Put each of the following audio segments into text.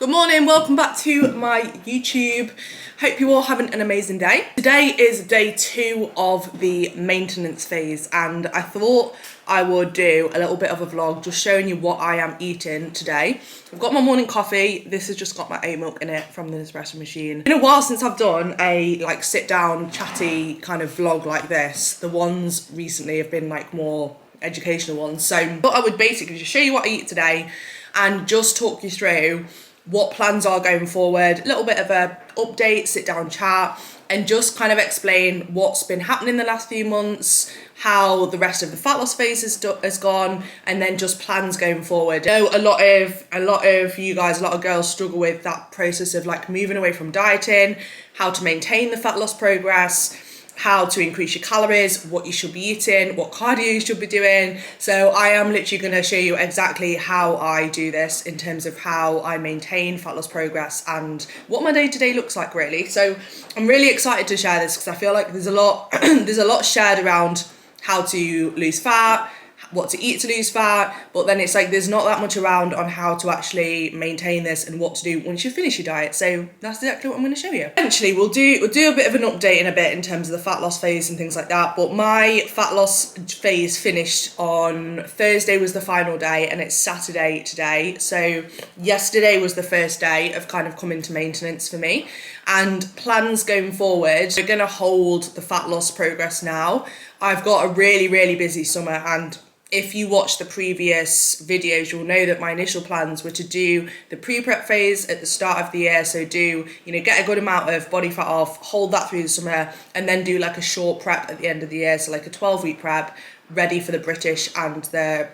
Good morning, welcome back to my YouTube. Hope you all having an amazing day. Today is day 2 of the maintenance phase and I thought I would do a little bit of a vlog just showing you what I am eating today. I've got my morning coffee. This has just got my oat milk in it from the espresso machine. It's been a while since I've done a like sit down chatty kind of vlog like this. The ones recently have been like more educational ones. So I thought I would basically just show you what I eat today and just talk you through what plans are going forward, a little bit of a update, sit down chat, and just kind of explain what's been happening the last few months, how the rest of the fat loss phase has gone, and then just plans going forward. I know a lot of you guys, a lot of girls struggle with that process of like moving away from dieting, how to maintain the fat loss progress, how to increase your calories, what you should be eating, what cardio you should be doing. So I am literally going to show you exactly how I do this in terms of how I maintain fat loss progress and what my day-to-day looks like really. So I'm really excited to share this because I feel like there's a lot there's a lot shared around how to lose fat, what to eat to lose fat, but then it's like there's not that much around on how to actually maintain this and what to do once you finish your diet. So that's exactly what I'm going to show you. Eventually we'll do a bit of an update in a bit in terms of the fat loss phase and things like that, but my fat loss phase finished on Thursday was the final day and it's Saturday today. So yesterday was the first day of kind of coming to maintenance for me, and plans going forward, we're going to hold the fat loss progress now. I've got a really busy summer, and if you watch the previous videos, you'll know that my initial plans were to do the pre-prep phase at the start of the year. So get a good amount of body fat off, hold that through the summer, and then do like a short prep at the end of the year. So like a 12-week prep, ready for the British and the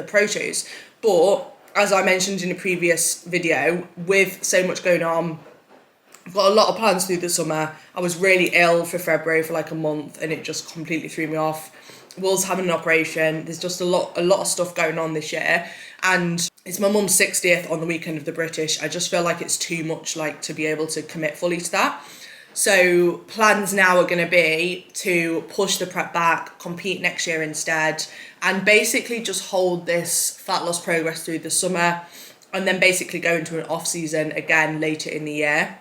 pro shows. But as I mentioned in a previous video, with so much going on, I've got a lot of plans through the summer. I was really ill for February for like a month and it just completely threw me off. Will's having an operation. There's just a lot of stuff going on this year, and it's my mum's 60th on the weekend of the British. I just feel like it's too much like to be able to commit fully to that. So plans now are going to be to push the prep back, compete next year instead, and basically just hold this fat loss progress through the summer and then basically go into an off season again later in the year.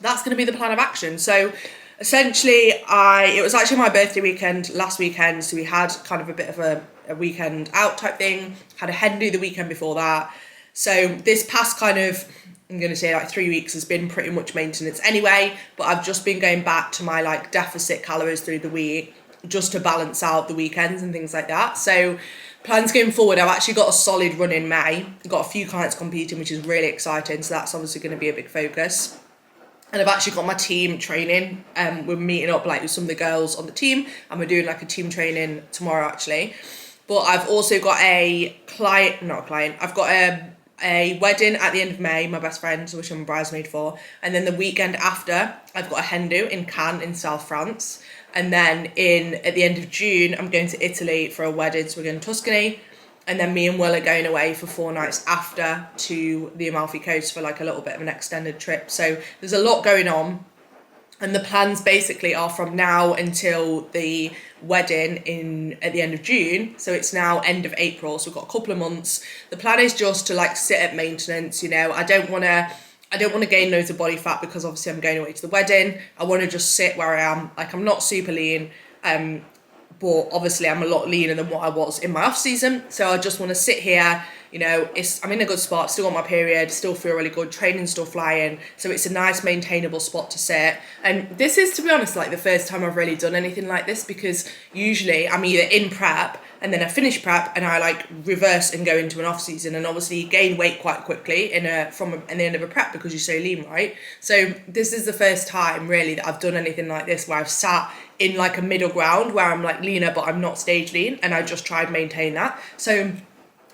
That's going to be the plan of action. So essentially, it was actually my birthday weekend last weekend, so we had kind of a bit of a weekend out type thing, had a hen do the weekend before that. So this past kind of, I'm going to say like 3 weeks has been pretty much maintenance anyway, but I've just been going back to my like deficit calories through the week just to balance out the weekends and things like that. So plans going forward, I've actually got a solid run in May. I've got a few clients competing, which is really exciting, so that's obviously going to be a big focus. And I've actually got my team training. We're meeting up like with some of the girls on the team and we're doing like a team training tomorrow actually. But I've also got I've got a wedding at the end of May, my best friend, which I'm a bridesmaid for. And then the weekend after, I've got a hen do in Cannes in South France. And then at the end of June, I'm going to Italy for a wedding, so we're going to Tuscany. And then me and Will are going away for 4 nights after to the Amalfi Coast for like a little bit of an extended trip. So there's a lot going on. And the plans basically are from now until the wedding at the end of June. So it's now end of April. So we've got a couple of months. The plan is just to like sit at maintenance. I don't want to gain loads of body fat because obviously I'm going away to the wedding. I want to just sit where I am. Like I'm not super lean. But obviously I'm a lot leaner than what I was in my off season. So I just want to sit here, I'm in a good spot, still on my period, still feel really good, training still flying. So it's a nice maintainable spot to sit. And this is, to be honest, like the first time I've really done anything like this, because usually I'm either in prep and then I finish prep and I like reverse and go into an off season, and obviously you gain weight quite quickly from the end of a prep because you're so lean, right? So this is the first time really that I've done anything like this where I've sat in like a middle ground where I'm like leaner but I'm not stage lean, and I just try and maintain that. So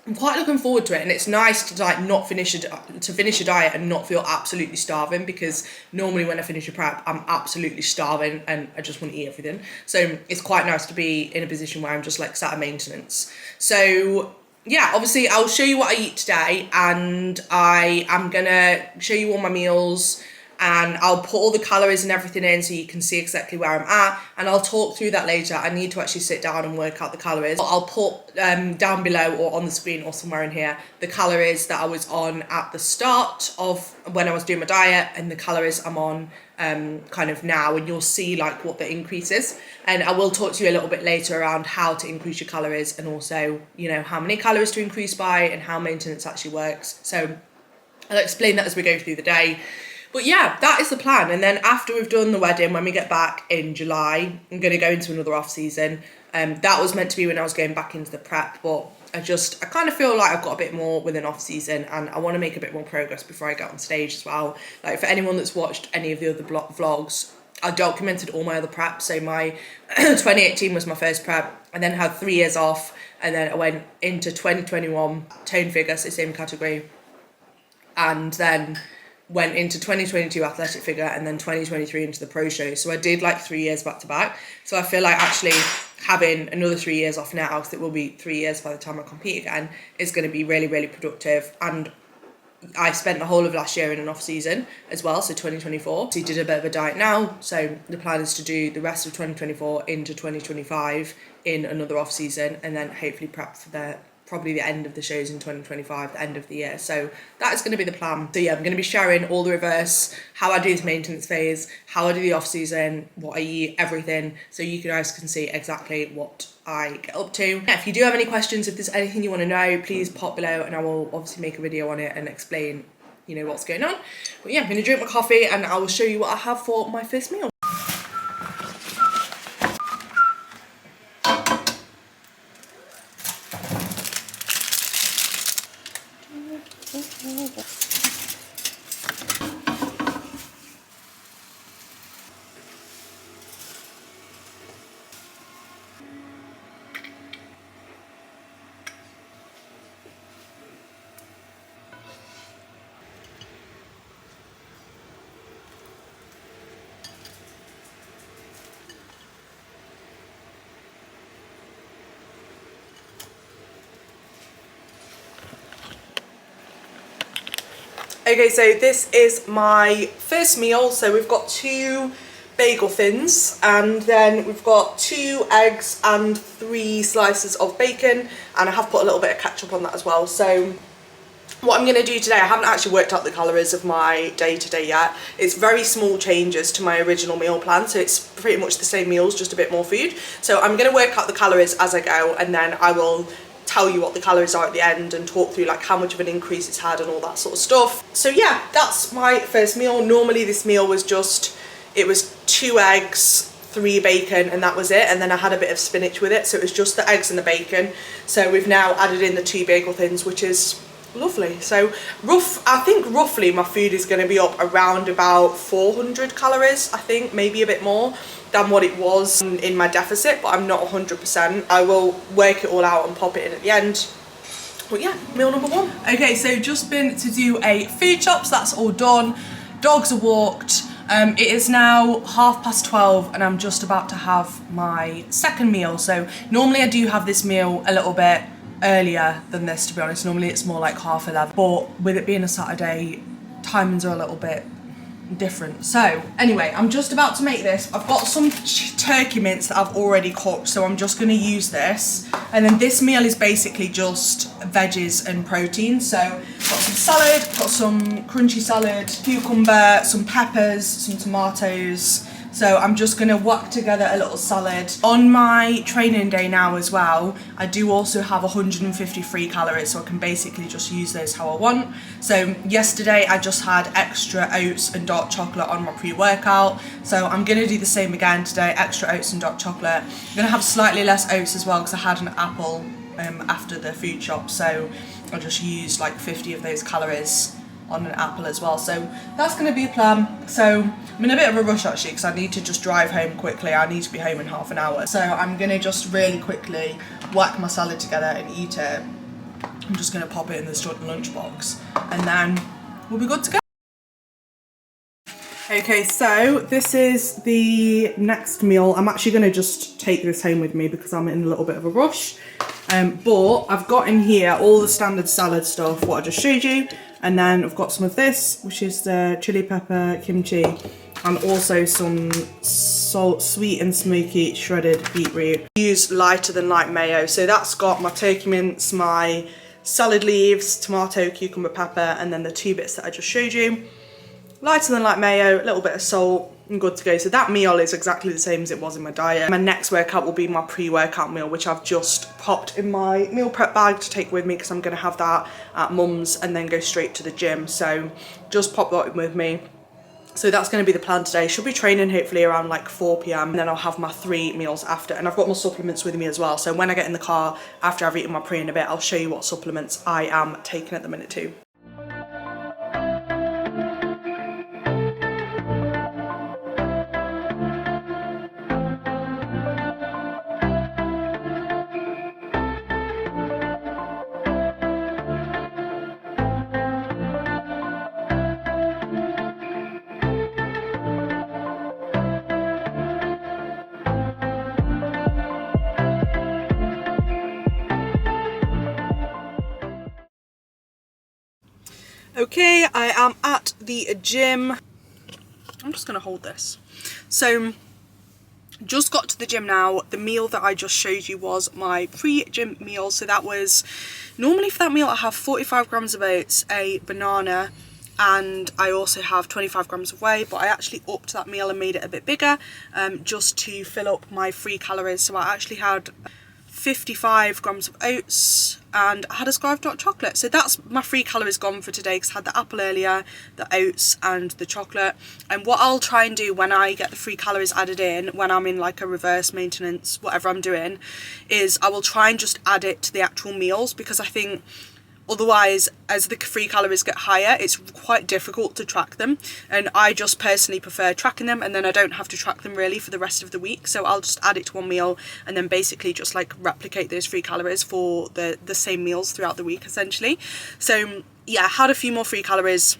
I'm quite looking forward to it, and it's nice to like not finish a diet and not feel absolutely starving, because normally when I finish a prep I'm absolutely starving and I just want to eat everything. So it's quite nice to be in a position where I'm just like sat at maintenance. So yeah, obviously I'll show you what I eat today, and I am gonna show you all my meals. and I'll put all the calories and everything in so you can see exactly where I'm at, and I'll talk through that later. I need to actually sit down and work out the calories. I'll put down below or on the screen or somewhere in here the calories that I was on at the start of when I was doing my diet and the calories I'm on kind of now, and you'll see like what the increase is. And I will talk to you a little bit later around how to increase your calories, and also, you know, how many calories to increase by and how maintenance actually works. So I'll explain that as we go through the day. But yeah, that is the plan. And then after we've done the wedding, when we get back in July, I'm going to go into another off season. That was meant to be when I was going back into the prep, but I kind of feel like I've got a bit more with an off season, and I want to make a bit more progress before I get on stage as well. Like, for anyone that's watched any of the other vlogs, I documented all my other preps. So my 2018 was my first prep, and then had 3 years off, and then I went into 2021 tone figure, so same category, and then went into 2022 athletic figure, and then 2023 into the pro show. So I did like 3 years back to back. So I feel like actually having another 3 years off now, because it will be 3 years by the time I compete again, is going to be really, really productive. And I spent the whole of last year in an off season as well, so 2024. So I did a bit of a diet now. So the plan is to do the rest of 2024 into 2025 in another off season, and then hopefully prep for probably the end of the shows in 2025, the end of the year. So that is going to be the plan. So yeah, I'm going to be sharing all the reverse, how I do this maintenance phase, how I do the off season, what I eat, everything, so you guys can see exactly what I get up to. If you do have any questions, if there's anything you want to know, please pop below, and I will obviously make a video on it and explain, you know, what's going on. But yeah, I'm going to drink my coffee and I will show you what I have for my first meal. Okay, so this is my first meal. So we've got 2 bagel thins, and then we've got 2 eggs and 3 slices of bacon, and I have put a little bit of ketchup on that as well. So what I'm going to do today, I haven't actually worked out the calories of my day today yet. It's very small changes to my original meal plan, so it's pretty much the same meals, just a bit more food. So I'm going to work out the calories as I go, and then I will tell you what the calories are at the end and talk through like how much of an increase it's had and all that sort of stuff. So yeah, that's my first meal. Normally this meal was it was 2 eggs, 3 bacon, and that was it, and then I had a bit of spinach with it, so it was just the eggs and the bacon. So we've now added in the 2 bagel thins, which is lovely. So I think roughly my food is going to be up around about 400 calories, I think, maybe a bit more than what it was in my deficit, but I'm not 100%. I will work it all out and pop it in at the end. But yeah, meal number 1. Okay, so just been to do a food shop, so that's all done. Dogs are walked. It is now 12:30, and I'm just about to have my second meal. So normally I do have this meal a little bit earlier than this, to be honest. Normally it's more like 11:30, but with it being a Saturday, timings are a little bit different. So anyway, I'm just about to make this. I've got some turkey mince that I've already cooked, so I'm just going to use this, and then this meal is basically just veggies and protein. So got some salad, got some crunchy salad, cucumber, some peppers, some tomatoes. So I'm just going to whack together a little salad. On my training day now as well, I do also have 153 calories, so I can basically just use those how I want. So yesterday I just had extra oats and dark chocolate on my pre-workout. So I'm going to do the same again today, extra oats and dark chocolate. I'm going to have slightly less oats as well because I had an apple after the food shop. So I'll just use like 50 of those calories on an apple as well. So that's going to be a plan. So I'm in a bit of a rush actually because I need to just drive home quickly. I need to be home in half an hour. So I'm going to just really quickly whack my salad together and eat it. I'm just going to pop it in the lunchbox and then we'll be good to go. Okay, so this is the next meal. I'm actually going to just take this home with me because I'm in a little bit of a rush. But I've got in here all the standard salad stuff, what I just showed you, and then I've got some of this, which is the chili pepper kimchi, and also some sweet and smoky shredded beetroot. Use lighter than light mayo, so that's got my turkey mince, my salad leaves, tomato, cucumber, pepper, and then the 2 bits that I just showed you. Lighter than light mayo, a little bit of salt, and good to go. So that meal is exactly the same as it was in my diet. My next workout will be my pre-workout meal, which I've just popped in my meal prep bag to take with me because I'm going to have that at mum's and then go straight to the gym. So just pop that in with me. So that's going to be the plan today. Should be training hopefully around like 4 p.m. and then I'll have my 3 meals after, and I've got my supplements with me as well. So when I get in the car after I've eaten my pre in a bit, I'll show you what supplements I am taking at the minute too. Okay, I am at the gym. I'm just gonna hold this. So, just got to the gym now. The meal that I just showed you was my pre-gym meal. So that was, normally for that meal I have 45 grams of oats, a banana, and I also have 25 grams of whey, but I actually upped that meal and made it a bit bigger just to fill up my free calories. So I actually had 55 grams of oats and I had a square of dark chocolate. So that's my free calories gone for today because I had the apple earlier, the oats and the chocolate. And what I'll try and do when I get the free calories added in, when I'm in like a reverse maintenance, whatever I'm doing, is I will try and just add it to the actual meals, because I think otherwise, as the free calories get higher, it's quite difficult to track them. And I just personally prefer tracking them, and then I don't have to track them really for the rest of the week. So I'll just add it to one meal and then basically just like replicate those free calories for the same meals throughout the week essentially. So yeah, I had a few more free calories.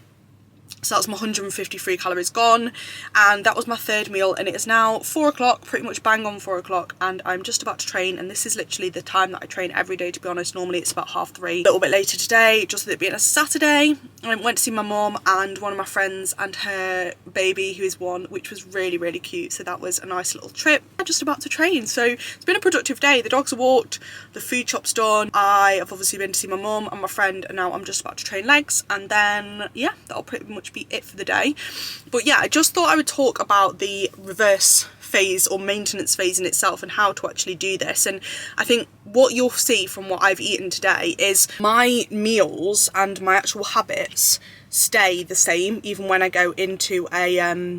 So that's my 150 free calories gone, and that was my 3rd meal, and it is now 4 o'clock, pretty much bang on 4 o'clock, and I'm just about to train. And this is literally the time that I train every day, to be honest. Normally it's about 3:30, a little bit later today, just with it being a Saturday. I went to see my mum and one of my friends and her baby, who is 1, which was really, really cute. So that was a nice little trip. I'm just about to train, so it's been a productive day. The dogs are walked, the food shop's done, I have obviously been to see my mum and my friend, and now I'm just about to train legs, and then yeah, that'll pretty much be it for the day. But yeah, I just thought I would talk about the reverse phase or maintenance phase in itself and how to actually do this. And I think what you'll see from what I've eaten today is my meals and my actual habits stay the same even when I go into a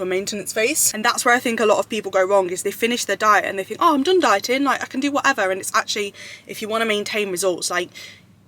maintenance phase. And that's where I think a lot of people go wrong, is they finish their diet and they think, oh, I'm done dieting, like I can do whatever. And it's actually, if you want to maintain results, like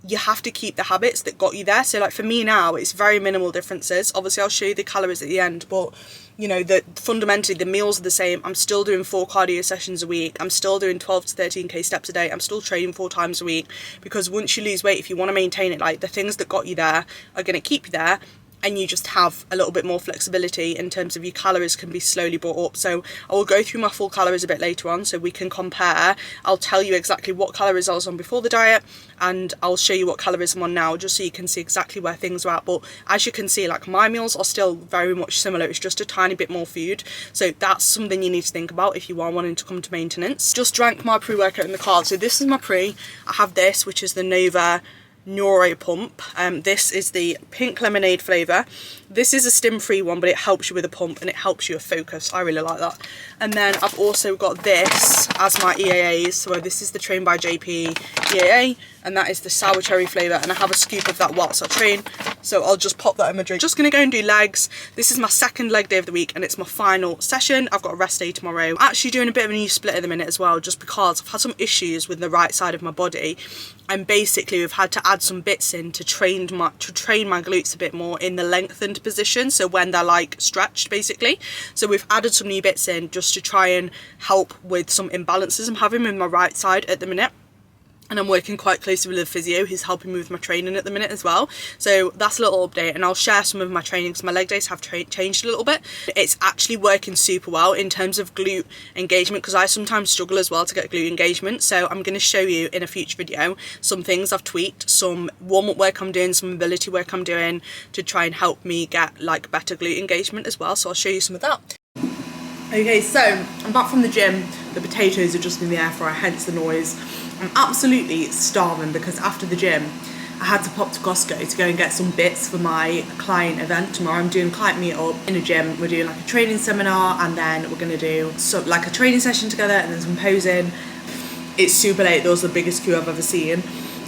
you have to keep the habits that got you there. So like for me now, it's very minimal differences. Obviously I'll show you the calories at the end, but you know, that fundamentally the meals are the same. I'm still doing 4 cardio sessions a week. I'm still doing 12 to 13k steps a day. I'm still training 4 times a week, because once you lose weight, if you want to maintain it, like the things that got you there are going to keep you there. And you just have a little bit more flexibility in terms of your calories can be slowly brought up. So I will go through my full calories a bit later on so we can compare. I'll tell you exactly what calories I was on before the diet, and I'll show you what calories I'm on now, just so you can see exactly where things are at. But as you can see, like my meals are still very much similar. It's just a tiny bit more food. So that's something you need to think about if you are wanting to come to maintenance. Just drank my pre-workout in the car. So this is my pre. I have this, which is the Nova Neuro Pump. This is the pink lemonade flavour. This is a stim-free one, but it helps you with a pump and it helps you with focus. I really like that. And then I've also got this as my EAAs. So this is the Train by JP EAA, and that is the sour cherry flavour, and I have a scoop of that whilst I train, so I'll just pop that in my drink. Just gonna go and do legs. This is my 2nd leg day of the week and it's my final session. I've got a rest day tomorrow. I'm actually doing a bit of a new split at the minute as well, just because I've had some issues with the right side of my body, and basically we've had to add some bits in to train my glutes a bit more in the lengthened position, so when they're like stretched basically. So we've added some new bits in just to try and help with some imbalances I'm having with my right side at the minute. and I'm working quite closely with a physio who's helping me with my training at the minute as well. So that's a little update, and I'll share some of my training because my leg days have changed a little bit. It's actually working super well in terms of glute engagement, because I sometimes struggle as well to get glute engagement. So I'm going to show you in a future video some things I've tweaked, some warm-up work I'm doing, some mobility work I'm doing to try and help me get like better glute engagement as well. So I'll show you some of that. Okay, so I'm back from the gym. The potatoes are just in the air fryer, hence the noise. I'm absolutely starving because after the gym I had to pop to Costco to go and get some bits for my client event tomorrow. I'm doing a client meet up in a gym. We're doing like a training seminar, and then we're going to do like a training session together and then some posing. It's super late. That was the biggest queue I've ever seen,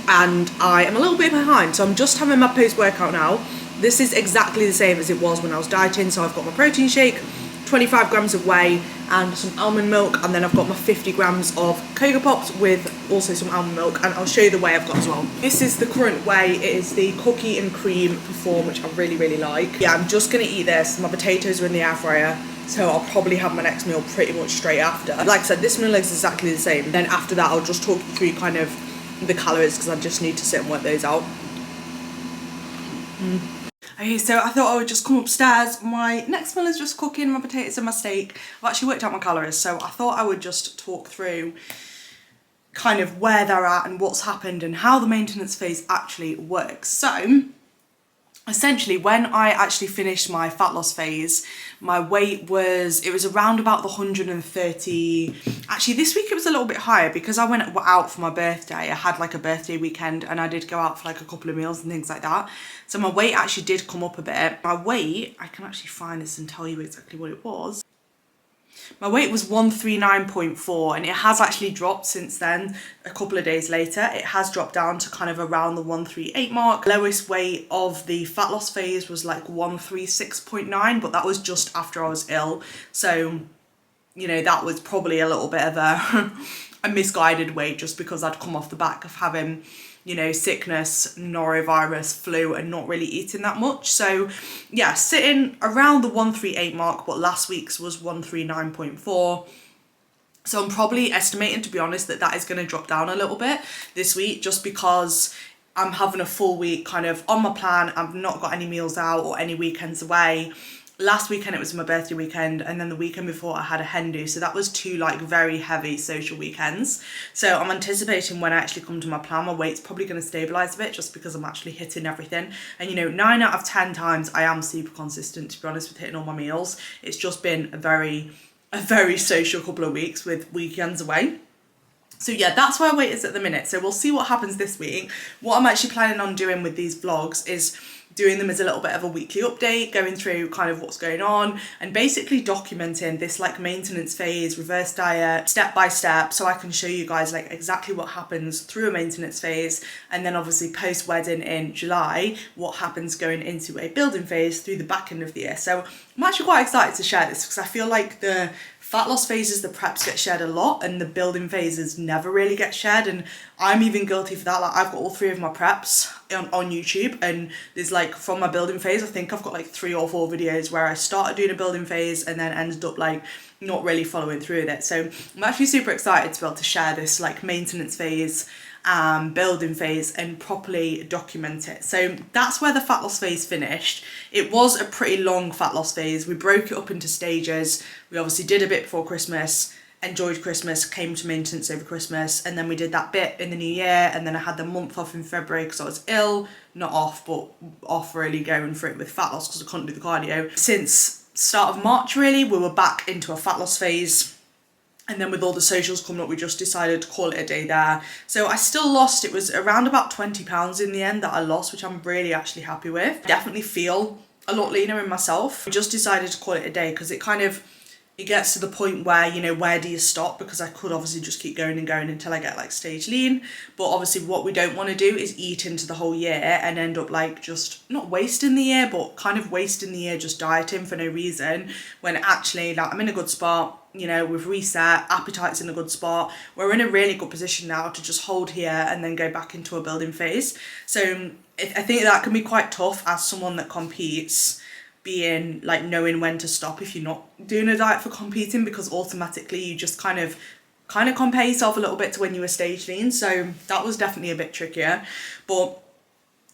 and I am a little bit behind, so I'm just having my post workout now. This is exactly the same as it was when I was dieting. So I've got my protein shake, 25 grams of whey and some almond milk, and then I've got my 50 grams of Cocoa Pops with also some almond milk, and I'll show you the whey I've got as well. This is the current whey. It is the cookie and cream Perform, which I really like. Yeah, I'm just gonna eat this. My potatoes are in the air fryer, so I'll probably have my next meal pretty much straight after. Like I said, this meal is exactly the same. Then after that I'll just talk you through kind of the calories, because I just need to sit and work those out. Okay, so I thought I would just come upstairs. My next meal is just cooking my potatoes and my steak. I've actually worked out my calories, so I thought I would just talk through kind of where they're at and what's happened and how the maintenance phase actually works. So essentially, when I actually finished my fat loss phase, my weight was around about the 130. Actually, this week it was a little bit higher because I went out for my birthday. I had like a birthday weekend, and I did go out for like a couple of meals and things like that. So my weight actually did come up a bit. My weight, I can actually find this and tell you exactly what it was. My weight was 139.4, and it has actually dropped since then. A couple of days later, it has dropped down to kind of around the 138 mark. Lowest weight of the fat loss phase was like 136.9, but that was just after I was ill. So, you know, that was probably a little bit of a misguided weight, just because I'd come off the back of having, you know, sickness, norovirus, flu, and not really eating that much. So yeah, sitting around the 138 mark, but last week's was 139.4. So I'm probably estimating, to be honest, that is going to drop down a little bit this week, just because I'm having a full week kind of on my plan. I've not got any meals out or any weekends away. Last weekend it was my birthday weekend, and then the weekend before I had a hen do, so that was two like very heavy social weekends. So I'm anticipating when I actually come to my plan, my weight's probably going to stabilise a bit, just because I'm actually hitting everything. And you know, 9 out of 10 times I am super consistent, to be honest, with hitting all my meals. It's just been a very social couple of weeks with weekends away. So yeah, that's where weight is at the minute. So we'll see what happens this week. What I'm actually planning on doing with these vlogs is doing them as a little bit of a weekly update, going through kind of what's going on and basically documenting this like maintenance phase, reverse diet, step by step, so I can show you guys like exactly what happens through a maintenance phase, and then obviously post wedding in July, what happens going into a building phase through the back end of the year. So I'm actually quite excited to share this, because I feel like the fat loss phases, the preps get shared a lot, and the building phases never really get shared, and I'm even guilty for that. Like, I've got all 3 of my preps on YouTube, and there's like, from my building phase, I think I've got like 3 or 4 videos where I started doing a building phase and then ended up like not really following through with it. So I'm actually super excited to be able to share this like maintenance phase, building phase, and properly document it. So that's where the fat loss phase finished. It was a pretty long fat loss phase. We broke it up into stages. We obviously did a bit before Christmas, enjoyed Christmas, came to maintenance over Christmas, and then we did that bit in the new year, and then I had the month off in February because I was ill, not off, but off really going for it with fat loss because I couldn't do the cardio. Since start of March really, we were back into a fat loss phase. And then with all the socials coming up, we just decided to call it a day there. So I still lost, it was around about 20 pounds in the end that I lost, which I'm really actually happy with. I definitely feel a lot leaner in myself. We just decided to call it a day because it kind of, it gets to the point where, you know, where do you stop? Because I could obviously just keep going and going until I get like stage lean. But obviously what we don't want to do is eat into the whole year and end up like just not wasting the year, but kind of wasting the year just dieting for no reason, when actually like I'm in a good spot. You know, we've reset, appetite's in a good spot. We're in a really good position now to just hold here and then go back into a building phase. So I think that can be quite tough as someone that competes, being like knowing when to stop if you're not doing a diet for competing, because automatically you just kind of kind of compare yourself a little bit to when you were stage lean, so that was definitely a bit trickier. But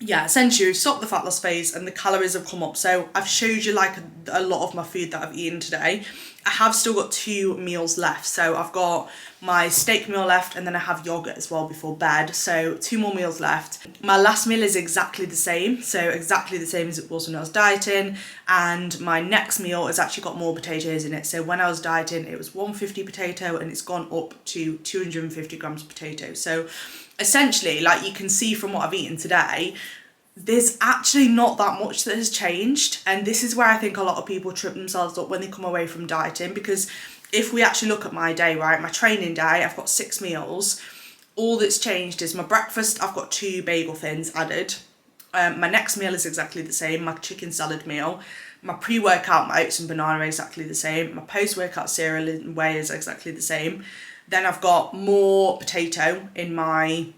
yeah, essentially we've stopped the fat loss phase and the calories have come up. So I've showed you like a lot of my food that I've eaten today. I have still got 2 meals left. So I've got my steak meal left and then I have yogurt as well before bed. So 2 more meals left. My last meal is exactly the same. So exactly the same as it was when I was dieting. And my next meal has actually got more potatoes in it. So when I was dieting, it was 150 potato and it's gone up to 250 grams of potato. So essentially, like you can see from what I've eaten today, there's actually not that much that has changed. And this is where I think a lot of people trip themselves up when they come away from dieting, because if we actually look at my day, right, my training day, I've got 6 meals. All that's changed is my breakfast, I've got 2 bagel thins added. My next meal is exactly the same, my chicken salad meal. My pre-workout, my oats and banana are exactly the same. My post-workout cereal and whey is exactly the same. Then I've got more potato in my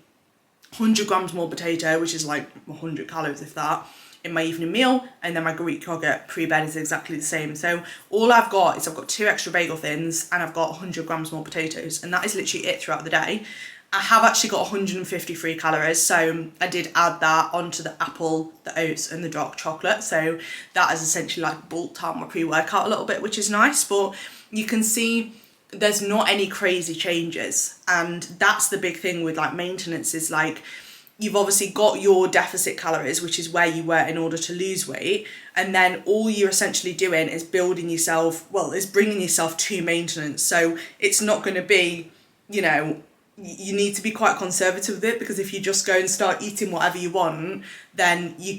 100 grams more potato, which is like 100 calories if that, in my evening meal. And then my Greek yogurt pre-bed is exactly the same. So all I've got is I've got 2 extra bagel thins and I've got 100 grams more potatoes, and that is literally it throughout the day. I have actually got 150 free calories, so I did add that onto the apple, the oats and the dark chocolate. So that has essentially like bulked out my pre-workout a little bit, which is nice. But you can see there's not any crazy changes, and that's the big thing with like maintenance, is like you've obviously got your deficit calories, which is where you were in order to lose weight, and then all you're essentially doing is building yourself, well, is bringing yourself to maintenance. So it's not going to be, you know, you need to be quite conservative with it, because if you just go and start eating whatever you want, then your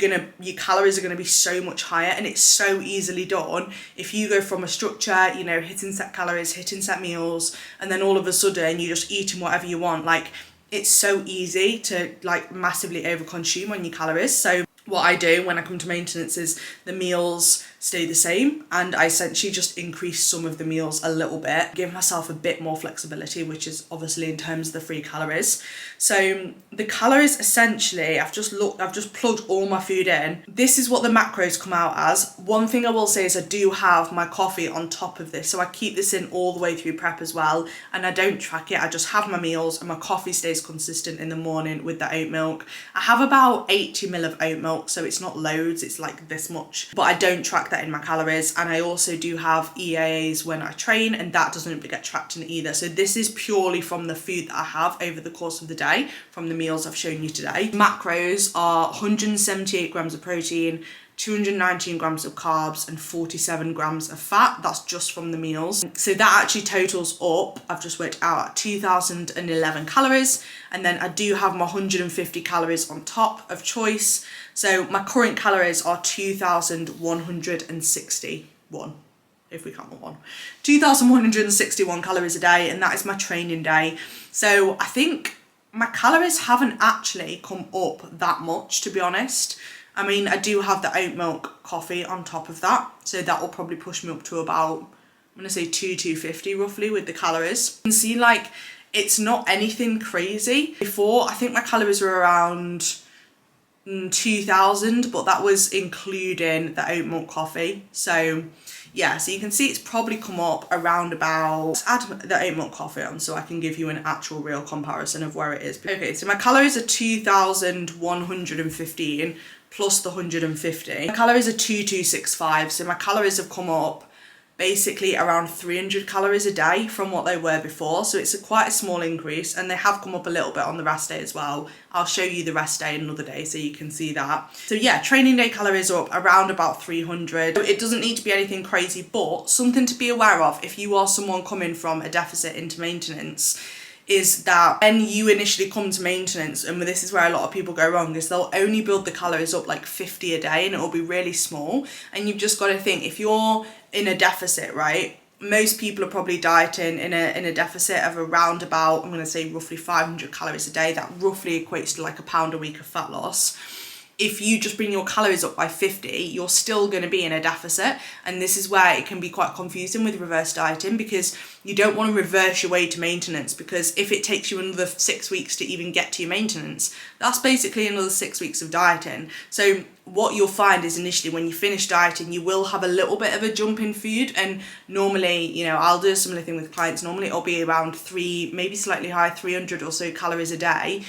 calories are gonna be so much higher, and it's so easily done. If you go from a structure, you know, hitting set calories, hitting set meals, and then all of a sudden you're just eating whatever you want, like it's so easy to like massively overconsume on your calories. So what I do when I come to maintenance is the meals stay the same, and I essentially just increase some of the meals a little bit, give myself a bit more flexibility, which is obviously in terms of the free calories. So the calories, essentially, I've just plugged all my food in. This is what the macros come out as. One thing I will say is I do have my coffee on top of this, so I keep this in all the way through prep as well, and I don't track it. I just have my meals and my coffee stays consistent in the morning with the oat milk. I have about 80 ml of oat milk, so it's not loads, it's like this much, but I don't track that in my calories. And I also do have EAAs when I train, and that doesn't get tracked in either. So this is purely from the food that I have over the course of the day, from the meals I've shown you today. Macros are 178 grams of protein, 219 grams of carbs and 47 grams of fat. That's just from the meals. So that actually totals up, I've just worked out, at 2011 calories. And then I do have my 150 calories on top of choice. So my current calories are 2,161, if we count the one. 2,161 calories a day, and that is my training day. So I think my calories haven't actually come up that much, to be honest. I mean, I do have the oat milk coffee on top of that, so that will probably push me up to about, I'm gonna say 250 roughly with the calories. You can see like it's not anything crazy. Before, I think my calories were around 2,000, but that was including the oat milk coffee. So yeah, so you can see it's probably come up around about, let's add the oat milk coffee on so I can give you an actual real comparison of where it is. Okay, so my calories are 2,115 plus the 150. My calories are 2,265, so my calories have come up basically around 300 calories a day from what they were before. So it's quite a small increase, and they have come up a little bit on the rest day as well. I'll show you the rest day another day so you can see that. So yeah, training day calories are up around about 300. It doesn't need to be anything crazy, but something to be aware of if you are someone coming from a deficit into maintenance is that when you initially come to maintenance, and this is where a lot of people go wrong, is they'll only build the calories up like 50 a day, and it will be really small. And you've just got to think, if you're in a deficit, right, most people are probably dieting in a deficit of around about, I'm going to say roughly 500 calories a day. That roughly equates to like £1 a week of fat loss. if you just bring your calories up by 50, you're still going to be in a deficit. And this is where it can be quite confusing with reverse dieting, because you don't want to reverse your way to maintenance, because if it takes you another 6 weeks to even get to your maintenance, that's basically another 6 weeks of dieting. So what you'll find is initially when you finish dieting, you will have a little bit of a jump in food. And normally, you know, I'll do a similar thing with clients. Normally it'll be around maybe slightly high, 300 or so calories a day,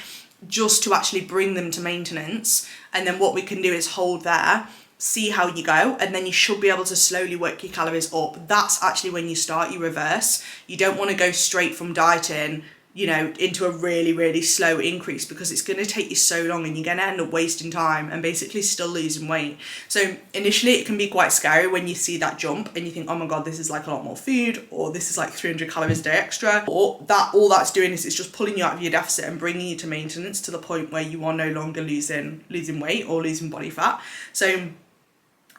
just to actually bring them to maintenance. And then what we can do is hold there, see how you go, and then you should be able to slowly work your calories up. That's actually when you start your reverse. You don't want to go straight from dieting, you know, into a really, really slow increase, because it's going to take you so long and you're going to end up wasting time and basically still losing weight. So initially it can be quite scary when you see that jump and you think, oh my God, this is like a lot more food, or this is like 300 calories a day extra, or that all that's doing is it's just pulling you out of your deficit and bringing you to maintenance, to the point where you are no longer losing weight or losing body fat. So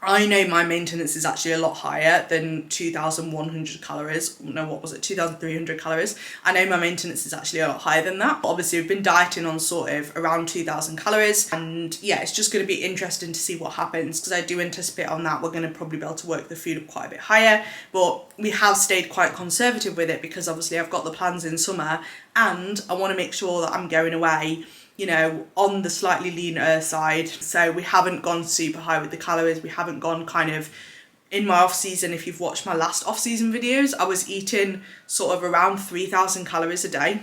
I know my maintenance is actually a lot higher than 2,100 calories. No, what was it? 2,300 calories. I know my maintenance is actually a lot higher than that. But obviously, we've been dieting on sort of around 2,000 calories. And yeah, it's just going to be interesting to see what happens, because I do anticipate on that we're going to probably be able to work the food up quite a bit higher. But we have stayed quite conservative with it, because obviously I've got the plans in summer and I want to make sure that I'm going away, you know, on the slightly leaner side. So we haven't gone super high with the calories. We haven't gone kind of, in my off season, if you've watched my last off season videos, I was eating sort of around 3,000 calories a day.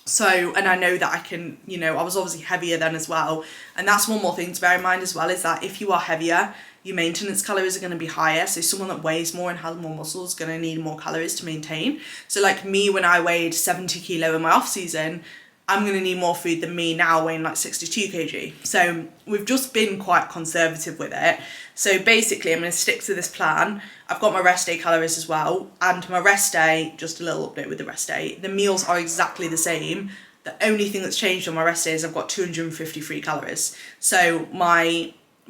So, and I know that I can, you know, I was obviously heavier then as well. And that's one more thing to bear in mind as well, is that if you are heavier, your maintenance calories are going to be higher. So someone that weighs more and has more muscle is going to need more calories to maintain. So like me, when I weighed 70 kilo in my off season, I'm going to need more food than me now weighing like 62 kg. So we've just been quite conservative with it. So basically I'm going to stick to this plan. I've got my rest day calories as well. And my rest day, just a little update with the rest day, the meals are exactly the same. The only thing that's changed on my rest day is I've got 253 calories. So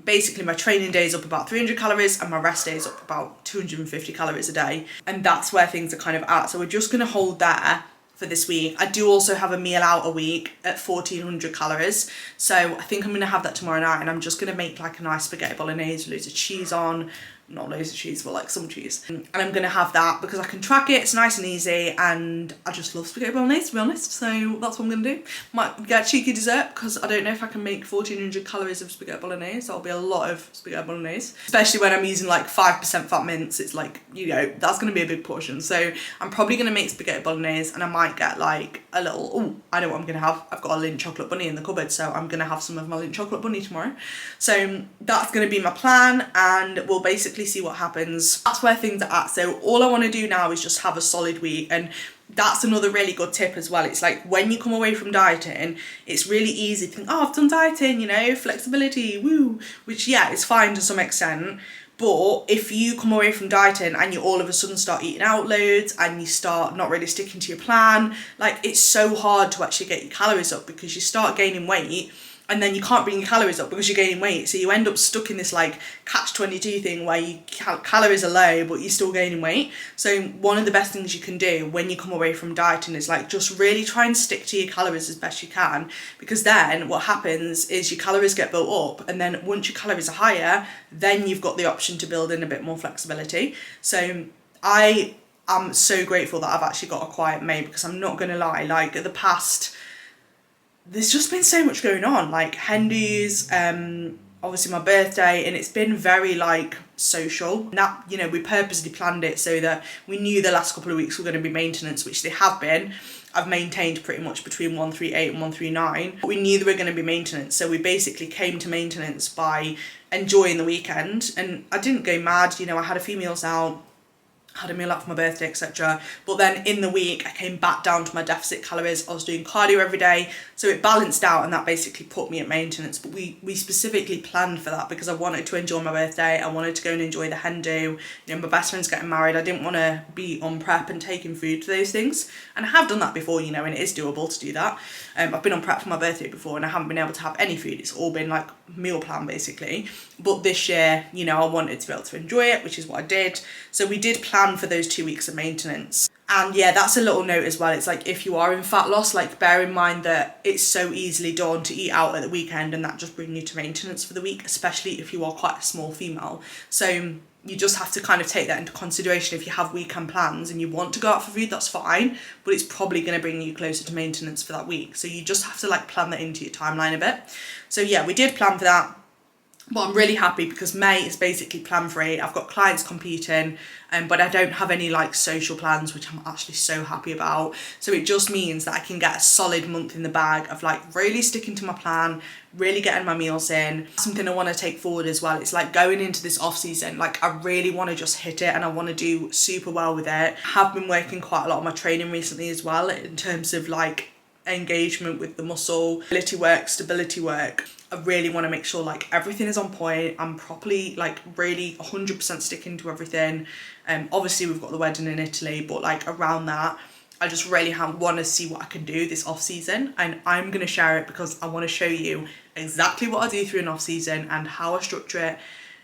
basically my training day is up about 300 calories and my rest day is up about 250 calories a day. And that's where things are kind of at. So we're just going to hold there for this week. I do also have a meal out a week at 1,400 calories. So I think I'm going to have that tomorrow night, and I'm just going to make like a nice spaghetti bolognese with loads of cheese on. Not loads of cheese, but like some cheese. And I'm going to have that because I can track it, it's nice and easy, and I just love spaghetti bolognese, to be honest. So that's what I'm going to do. Might get a cheeky dessert, because I don't know if I can make 1,400 calories of spaghetti bolognese. That'll be a lot of spaghetti bolognese. Especially when I'm using like 5% fat mince, it's like, you know, that's going to be a big portion. So I'm probably going to make spaghetti bolognese, and I might get like a little, I know what I'm going to have. I've got a Lindt chocolate bunny in the cupboard, so I'm going to have some of my Lindt chocolate bunny tomorrow. So that's going to be my plan, and we'll basically see what happens. That's where things are at. So all I want to do now is just have a solid week. And that's another really good tip as well. It's like when you come away from dieting, it's really easy to think, oh, I've done dieting, you know, flexibility, woo, which yeah, it's fine to some extent. But if you come away from dieting and you all of a sudden start eating out loads and you start not really sticking to your plan, like it's so hard to actually get your calories up, because you start gaining weight and then you can't bring your calories up because you're gaining weight. So you end up stuck in this like catch-22 thing where your calories are low, but you're still gaining weight. So one of the best things you can do when you come away from dieting is like just really try and stick to your calories as best you can, because then what happens is your calories get built up, and then once your calories are higher, then you've got the option to build in a bit more flexibility. So I'm so grateful that I've actually got a quiet May, because I'm not going to lie, like at the past, there's just been so much going on, like hen do's, obviously my birthday, and it's been very like social. And that, you know, we purposely planned it so that we knew the last couple of weeks were going to be maintenance, which they have been. I've maintained pretty much between 138 and 139. We knew they were going to be maintenance, so we basically came to maintenance by enjoying the weekend. And I didn't go mad, you know, I had a few meals out, had a meal out for my birthday, etc. But then in the week, I came back down to my deficit calories. I was doing cardio every day, so it balanced out, and that basically put me at maintenance. But we specifically planned for that because I wanted to enjoy my birthday. I wanted to go and enjoy the hen do. You know, my best friend's getting married. I didn't want to be on prep and taking food to those things. And I have done that before, you know, and it is doable to do that. I've been on prep for my birthday before, and I haven't been able to have any food. It's all been like meal plan basically. But this year, you know, I wanted to be able to enjoy it, which is what I did. So we did plan plan for those 2 weeks of maintenance. And yeah, that's a little note as well. It's like, if you are in fat loss, like bear in mind that it's so easily done to eat out at the weekend and that just brings you to maintenance for the week, especially if you are quite a small female. So you just have to kind of take that into consideration. If you have weekend plans and you want to go out for food, that's fine, but it's probably going to bring you closer to maintenance for that week. So you just have to like plan that into your timeline a bit. So yeah, we did plan for that. But I'm really happy because May is basically plan free. I've got clients competing, but I don't have any like social plans, which I'm actually so happy about. So it just means that I can get a solid month in the bag of like really sticking to my plan, really getting my meals in. Something I want to take forward as well. It's like going into this off season, like I really want to just hit it and I want to do super well with it. Have been working quite a lot on my training recently as well in terms of like engagement with the muscle, ability work, stability work. I really want to make sure like everything is on point. I'm properly like really 100% sticking to everything. Obviously we've got the wedding in Italy, but like around that, I just really want to see what I can do this off season, and I'm going to share it because I want to show you exactly what I do through an off season and how I structure it,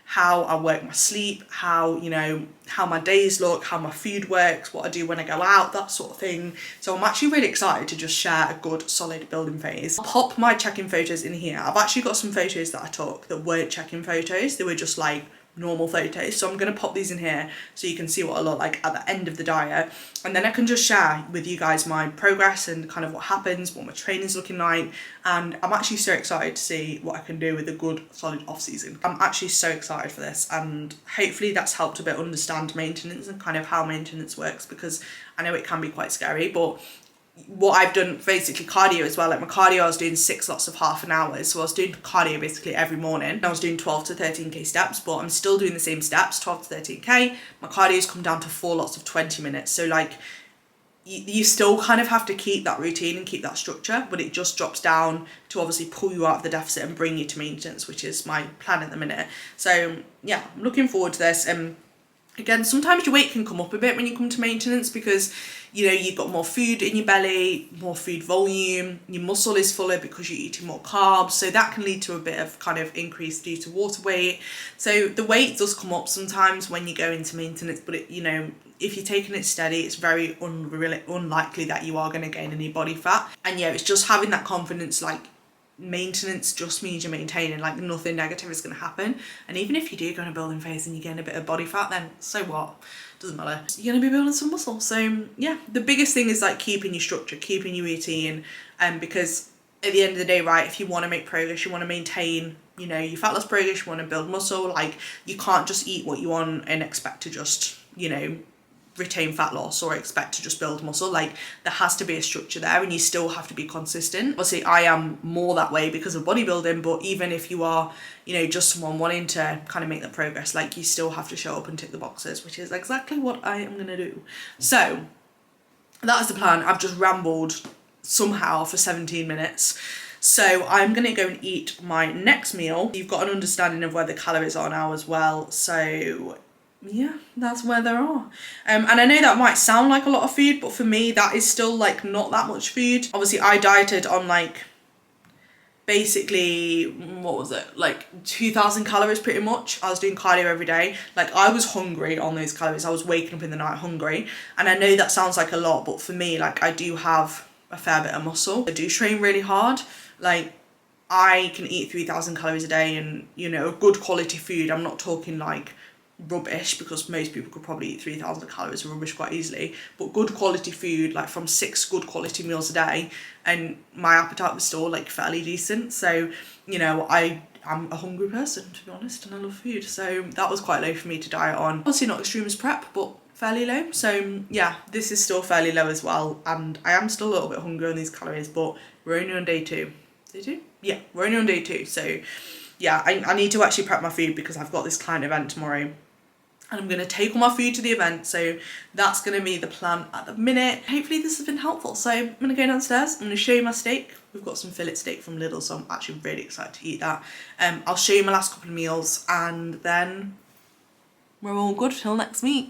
how I work my sleep, how, you know, how my days look, how my food works, what I do when I go out, that sort of thing. So I'm actually really excited to just share a good solid building phase. I'll pop my check-in photos in here. I've actually got some photos that I took that weren't check-in photos. They were just like normal photos. So I'm going to pop these in here so you can see what I look like at the end of the diet. And then I can just share with you guys my progress and kind of what happens, what my training's looking like. And I'm actually so excited to see what I can do with a good solid off season. I'm actually so excited for this, and hopefully that's helped a bit understand maintenance and kind of how maintenance works, because I know it can be quite scary. But what I've done, basically cardio as well, like my cardio, I was doing 6 lots of half an hour. So I was doing cardio basically every morning. I was doing 12 to 13k steps, but I'm still doing the same steps, 12 to 13k. My cardio's come down to 4 lots of 20 minutes. So like you still kind of have to keep that routine and keep that structure, but it just drops down to obviously pull you out of the deficit and bring you to maintenance, which is my plan at the minute. So yeah, I'm looking forward to this. Again, sometimes your weight can come up a bit when you come to maintenance because, you know, you've got more food in your belly, more food volume, your muscle is fuller because you're eating more carbs. So that can lead to a bit of kind of increase due to water weight. So the weight does come up sometimes when you go into maintenance, but it, you know, if you're taking it steady, it's very unlikely that you are going to gain any body fat. And yeah, it's just having that confidence, like maintenance just means you're maintaining, like nothing negative is going to happen. And even if you do go in a building phase and you gain a bit of body fat, then so what, doesn't matter, you're going to be building some muscle. So yeah, the biggest thing is like keeping your structure, keeping your routine, because at the end of the day, right, if you want to make progress, you want to maintain, you know, your fat loss progress, you want to build muscle, like you can't just eat what you want and expect to just, you know, retain fat loss or expect to just build muscle. Like there has to be a structure there, and you still have to be consistent. Obviously I am more that way because of bodybuilding, but even if you are, you know, just someone wanting to kind of make that progress, like you still have to show up and tick the boxes, which is exactly what I am going to do. So that is the plan. I've just rambled somehow for 17 minutes. So I'm going to go and eat my next meal. You've got an understanding of where the calories are now as well. So yeah, that's where they are. And I know that might sound like a lot of food, but for me that is still like not that much food. Obviously I dieted on like basically, what was it, like 2,000 calories pretty much. I was doing cardio every day. Like I was hungry on those calories. I was waking up in the night hungry, and I know that sounds like a lot, but for me, like I do have a fair bit of muscle. I do train really hard. Like I can eat 3,000 calories a day, and you know, good quality food. I'm not talking like rubbish, because most people could probably eat 3,000 calories of rubbish quite easily, but good quality food, like from 6 good quality meals a day, and my appetite was still like fairly decent. So you know, I'm a hungry person, to be honest, and I love food, so that was quite low for me to diet on. Obviously not extreme as prep, but fairly low. So yeah, this is still fairly low as well, and I am still a little bit hungry on these calories, but we're only on day 2. Day 2? Yeah, we're only on day 2. So yeah, I need to actually prep my food because I've got this client event tomorrow, and I'm going to take all my food to the event. So that's going to be the plan at the minute. Hopefully this has been helpful. So I'm going to go downstairs. I'm going to show you my steak. We've got some fillet steak from Lidl, so I'm actually really excited to eat that. I'll show you my last couple of meals, and then we're all good till next week.